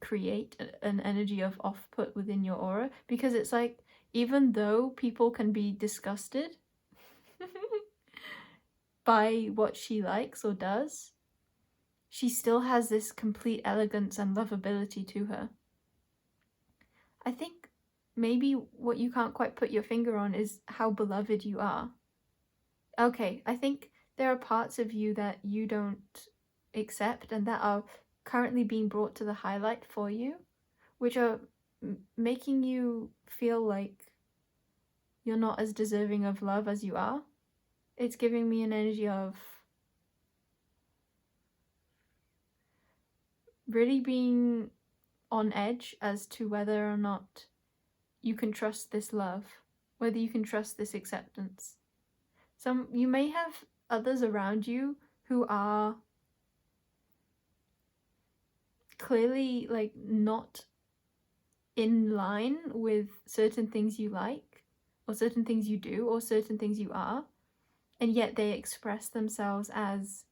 create an energy of off-put within your aura, because it's like, even though people can be disgusted by what she likes or does, she still has this complete elegance and lovability to her. I think maybe what you can't quite put your finger on is how beloved you are. Okay, I think there are parts of you that you don't accept and that are currently being brought to the highlight for you, which are making you feel like you're not as deserving of love as you are. It's giving me an energy of really being on edge as to whether or not you can trust this love, whether you can trust this acceptance. You may have others around you who are clearly like not in line with certain things you like, or certain things you do, or certain things you are, and yet they express themselves as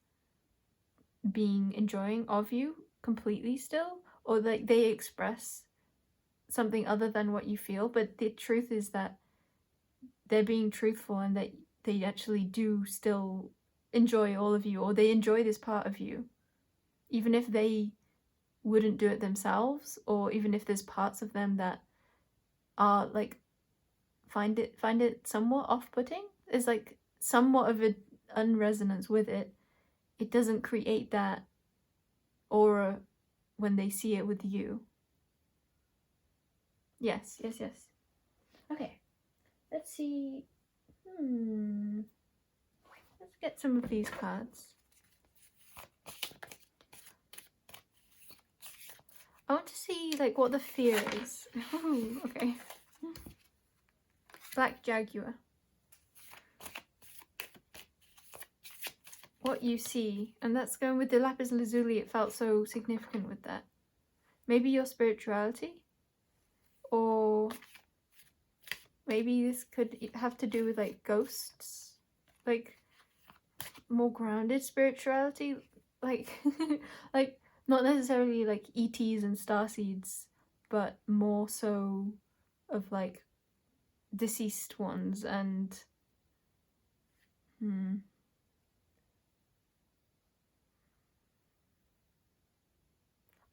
being enjoying of you completely still, or like they express something other than what you feel, but the truth is that they're being truthful and that they actually do still enjoy all of you, or they enjoy this part of you, even if they wouldn't do it themselves, or even if there's parts of them that are like find it somewhat off-putting. There's like somewhat of an unresonance with it. It doesn't create that aura when they see it with you. Yes. Okay, let's see. Let's get some of these cards. I want to see like what the fear is. Ooh, okay. Black Jaguar. what you see, and that's going with the lapis lazuli. It felt so significant with that. Maybe your spirituality, or maybe this could have to do with like ghosts, like more grounded spirituality, like like not necessarily like ETs and starseeds, but more so of like deceased ones. And I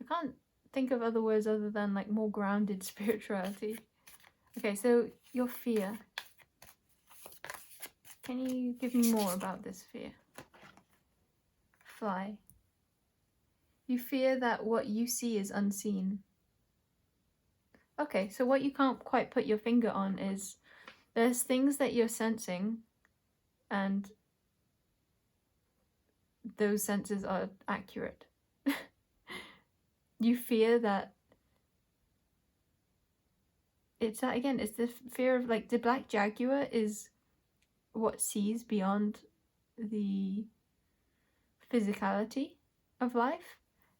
can't think of other words other than like more grounded spirituality. Okay, so your fear. Can you give me more about this fear? Fly. You fear that what you see is unseen. Okay, so what you can't quite put your finger on is there's things that you're sensing, and those senses are accurate. You fear that it's that again, it's the fear of like the black jaguar is what sees beyond the physicality of life,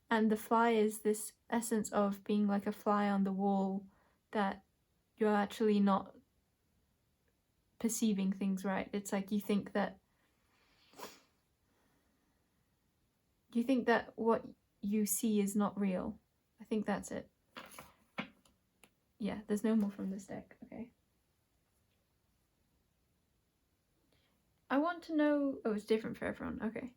and the fly is this essence of being like a fly on the wall, that you're actually not perceiving things right. It's like you think that what you see is not real. I think that's it. Yeah, there's no more from this deck. Okay. I want to know... Oh, it's different for everyone. Okay.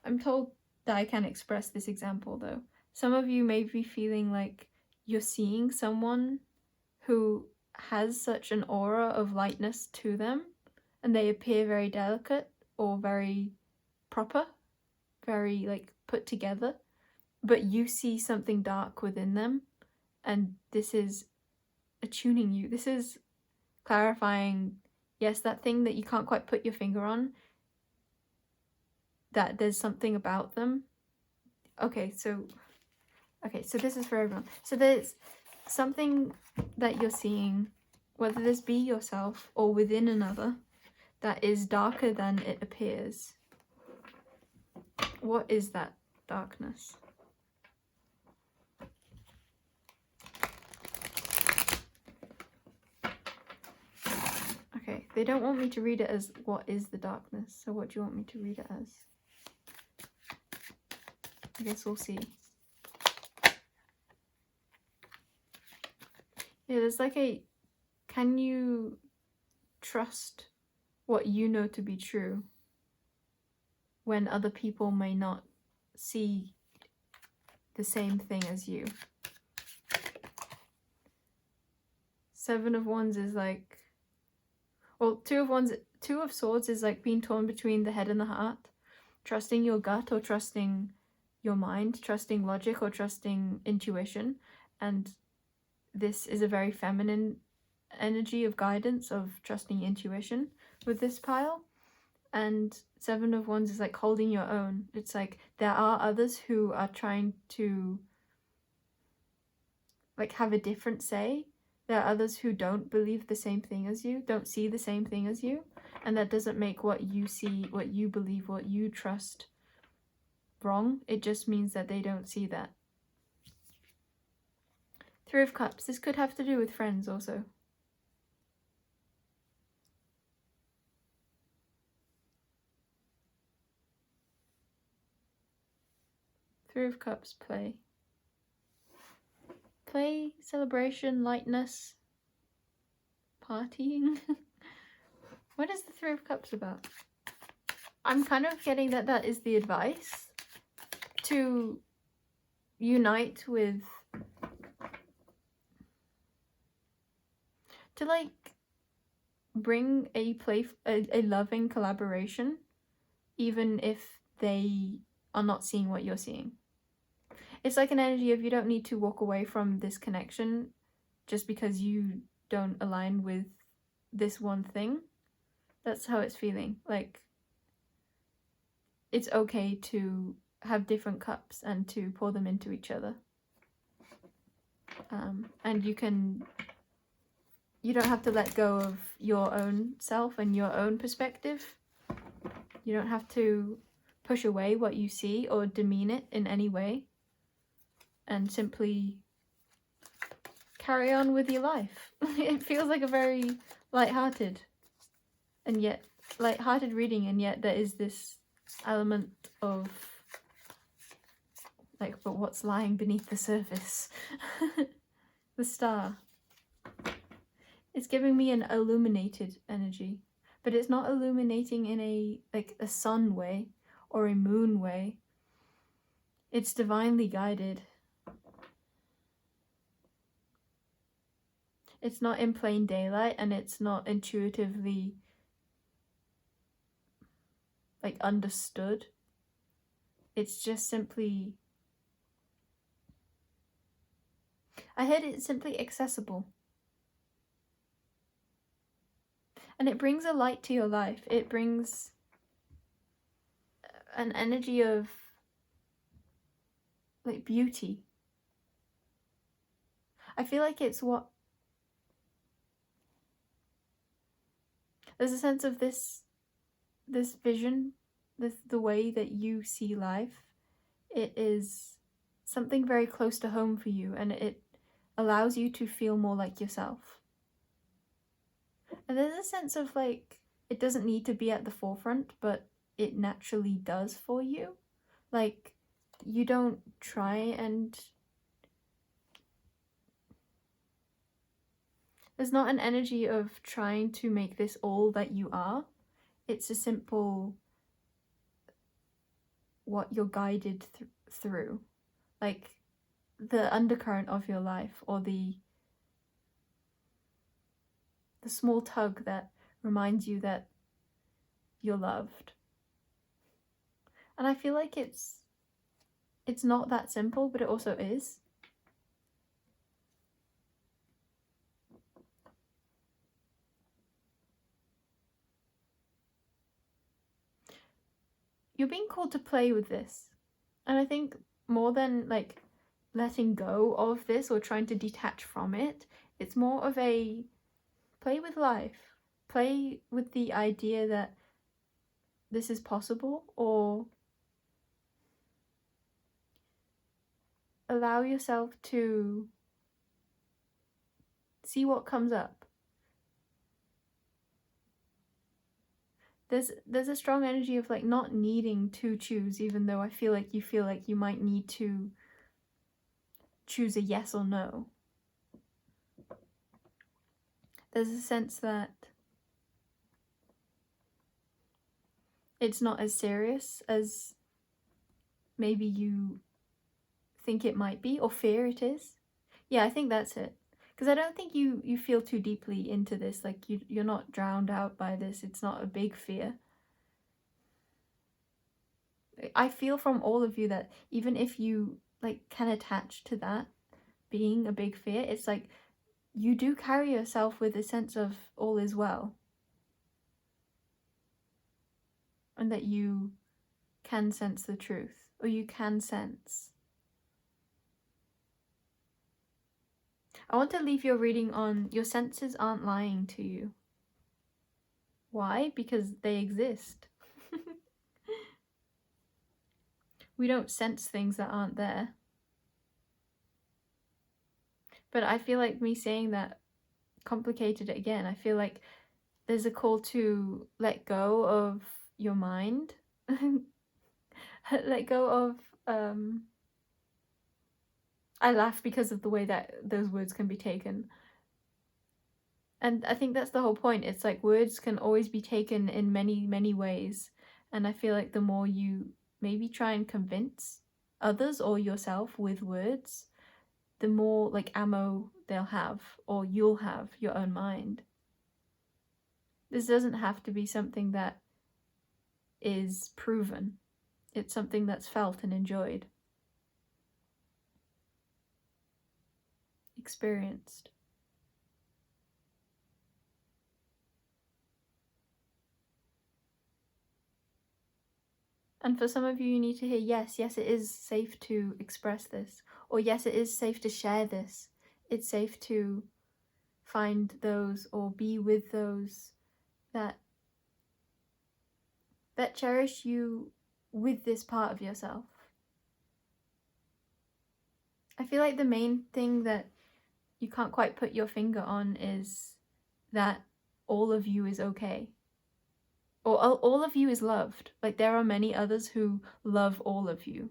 I'm told that I can express this example, though. Some of you may be feeling like you're seeing someone who has such an aura of lightness to them, and they appear very delicate or very proper, very like put together, but you see something dark within them, and this is attuning you. This is clarifying, yes, that thing that you can't quite put your finger on, that there's something about them. Okay, so this is for everyone. So there's something that you're seeing, whether this be yourself or within another, that is darker than it appears. What is that darkness? Okay, they don't want me to read it as what is the darkness, so what do you want me to read it as? I guess we'll see. Yeah, there's like a, can you trust what you know to be true when other people may not see the same thing as you? Seven of Wands is like, well, Two of Swords is like being torn between the head and the heart, trusting your gut or trusting your mind, trusting logic or trusting intuition. And this is a very feminine energy of guidance, of trusting intuition with this pile. And Seven of Wands is like holding your own. It's like there are others who are trying to like have a different say. There are others who don't believe the same thing as you, don't see the same thing as you, and that doesn't make what you see, what you believe, what you trust wrong. It just means that they don't see that. Three of Cups. This could have to do with friends also. Three of Cups, play. Play, celebration, lightness, partying. What is the Three of Cups about? I'm kind of getting that that is the advice to unite with, to like bring a loving collaboration, even if they are not seeing what you're seeing. It's like an energy of you don't need to walk away from this connection just because you don't align with this one thing. That's how it's feeling. Like, it's okay to have different cups and to pour them into each other. And you don't have to let go of your own self and your own perspective You don't have to push away what you see or demean it in any way, and simply carry on with your life. It feels like a very light-hearted reading, and yet there is this element of like, but what's lying beneath the surface? The star. It's giving me an illuminated energy, but it's not illuminating in a sun way or a moon way. It's divinely guided. It's not in plain daylight, and it's not intuitively like understood. It's just simply, I heard it's simply accessible. And it brings a light to your life. It brings an energy of like beauty. I feel like it's what, there's a sense of this vision, the way that you see life. It is something very close to home for you, and it allows you to feel more like yourself. And there's a sense of like, it doesn't need to be at the forefront, but it naturally does for you. Like, you don't try and... There's not an energy of trying to make this all that you are. It's a simple what you're guided through. Like, the undercurrent of your life, or the small tug that reminds you that you're loved. And I feel like it's not that simple, but it also is. You're being called to play with this. And I think more than like letting go of this or trying to detach from it, it's more of a play with life. Play with the idea that this is possible, or allow yourself to see what comes up. There's a strong energy of like not needing to choose, even though I feel like you might need to choose a yes or no. There's a sense that it's not as serious as maybe you think it might be, or fear it is. Yeah, I think that's it. Because I don't think you feel too deeply into this. Like, you're not drowned out by this. It's not a big fear. I feel from all of you that even if you like can attach to that being a big fear, it's like you do carry yourself with a sense of all is well. And that you can sense the truth, or you can sense. I want to leave your reading on your senses aren't lying to you. Why? Because they exist. We don't sense things that aren't there. But I feel like me saying that complicated it again. I feel like there's a call to let go of your mind. Let go of... I laugh because of the way that those words can be taken. And I think that's the whole point. It's like words can always be taken in many, many ways. And I feel like the more you maybe try and convince others or yourself with words, the more like ammo they'll have, or you'll have your own mind. This doesn't have to be something that is proven. It's something that's felt and enjoyed. Experienced. And for some of you, you need to hear, yes, it is safe to express this. Or yes, it is safe to share this. It's safe to find those or be with those that that cherish you with this part of yourself. I feel like the main thing that you can't quite put your finger on is that all of you is okay. Or all of you is loved. Like, there are many others who love all of you.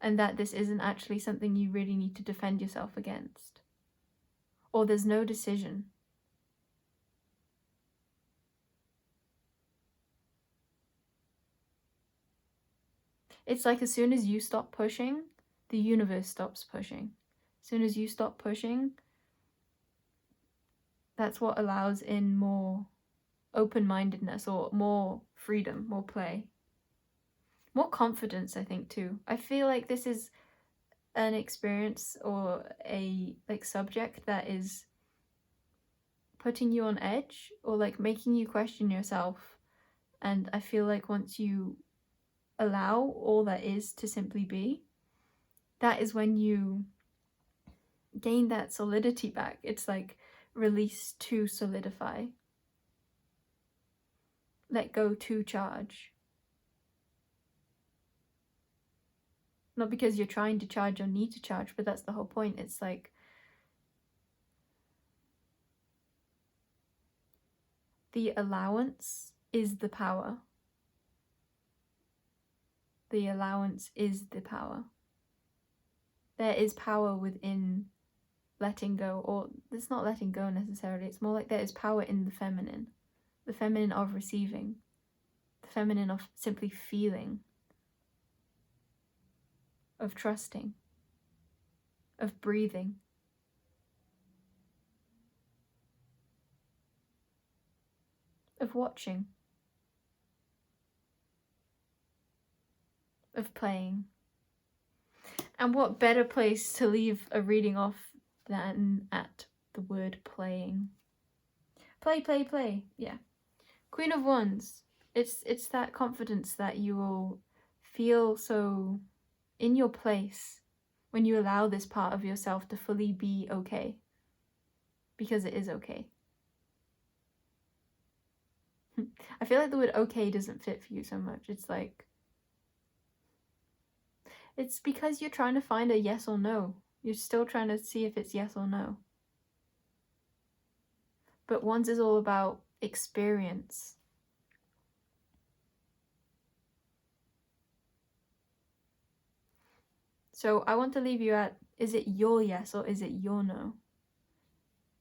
And that this isn't actually something you really need to defend yourself against. Or there's no decision. It's like as soon as you stop pushing, the universe stops pushing. As soon as you stop pushing, that's what allows in more open-mindedness or more freedom, more play. More confidence, I think, too. I feel like this is an experience or a subject that is putting you on edge or making you question yourself. And I feel like once you allow all that is to simply be, that is when you gain that solidity back. It's like release to solidify. Let go to charge. Not because you're trying to charge or need to charge, but that's the whole point. It's like the allowance is the power. The allowance is the power. There is power within letting go, or it's not letting go necessarily, it's more like there is power in the feminine of receiving, the feminine of simply feeling, of trusting, of breathing. Of watching. Of playing. And what better place to leave a reading off than at the word playing. Play, play, play. Yeah. Queen of Wands. It's that confidence that you will feel so in your place when you allow this part of yourself to fully be okay. Because it is okay. I feel like the word okay doesn't fit for you so much. It's like, it's because you're trying to find a yes or no. You're still trying to see if it's yes or no. But Wands is all about experience. So I want to leave you at, is it your yes or is it your no?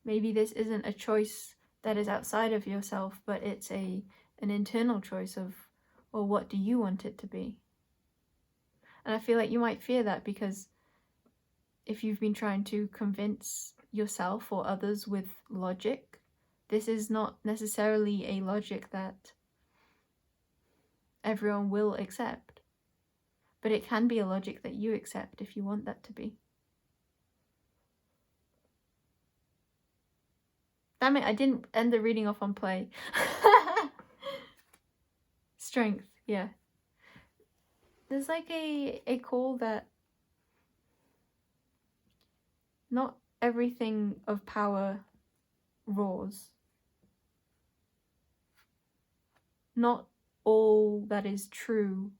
Maybe this isn't a choice that is outside of yourself, but it's an internal choice of, well, what do you want it to be? And I feel like you might fear that because if you've been trying to convince yourself or others with logic, this is not necessarily a logic that everyone will accept. But it can be a logic that you accept if you want that to be. Damn it, I didn't end the reading off on play. Strength, yeah. There's like a call that not everything of power roars. Not all that is true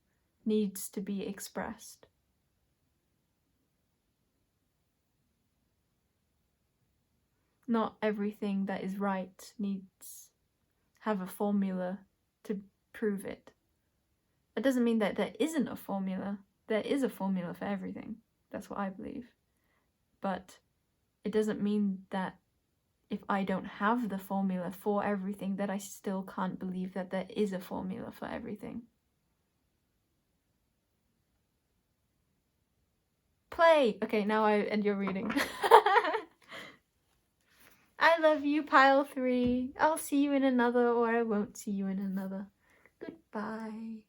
needs to be expressed. Not everything that is right needs have a formula to prove it. That doesn't mean that there isn't a formula. There is a formula for everything. That's what I believe. But it doesn't mean that if I don't have the formula for everything, that I still can't believe that there is a formula for everything. Play! Okay, now I end your reading. I love you, pile 3. I'll see you in another, or I won't see you in another. Goodbye.